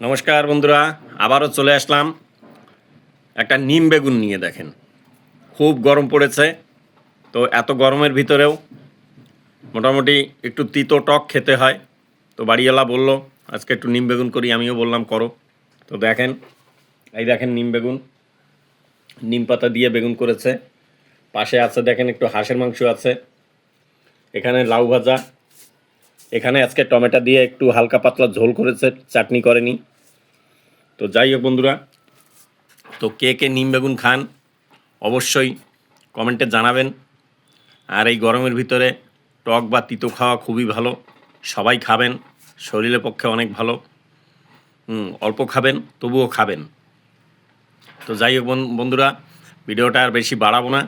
নমস্কার বন্ধুরা, আবারও চলে আসলাম একটা নিম বেগুন নিয়ে। দেখেন, খুব গরম পড়েছে, তো এত গরমের ভিতরেও মোটামুটি একটু তিতো টক খেতে হয়। তো বাড়িওয়ালা বলল আজকে একটু নিম বেগুন করি, আমিও বললাম করো। তো দেখেন, এই দেখেন নিম বেগুন, নিম পাতা দিয়ে বেগুন করেছে। পাশে আছে দেখেন একটু হাঁসের মাংস আছে, এখানে লাউ ভাজা, এখানে আজকে টমেটো দিয়ে একটু হালকা পাতলা ঝোল করেছে, চাটনি করেনি। তো যাই হোক বন্ধুরা, তো কে কে নিম বেগুন খান অবশ্যই কমেন্টে জানাবেন। আর এই গরমের ভিতরে টক বা তিতো খাওয়া খুবই ভালো, সবাই খাবেন, শরীরের পক্ষে অনেক ভালো। অল্প খাবেন তবুও খাবেন। তো যাই হোক বন্ধুরা, ভিডিওটা আর বেশি বাড়াবো না।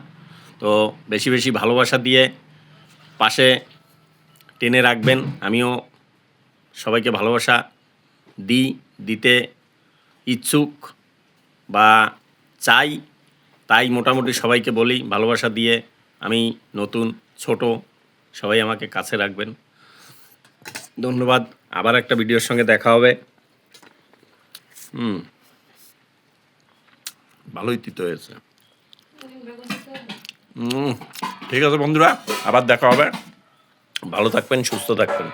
তো বেশি বেশি ভালোবাসা দিয়ে পাশে টেনে রাখবেন। আমিও সবাইকে ভালোবাসা দিতে ইচ্ছুক বা চাই, তাই মোটামুটি সবাইকে বলি ভালোবাসা দিয়ে। আমি নতুন ছোট, সবাই আমাকে কাছে রাখবেন। ধন্যবাদ। আবার একটা ভিডিওর সঙ্গে দেখা হবে। ভালোই তিতো হয়েছে। ঠিক আছে বন্ধুরা, আবার দেখা হবে। ভালো থাকবেন, সুস্থ থাকবেন।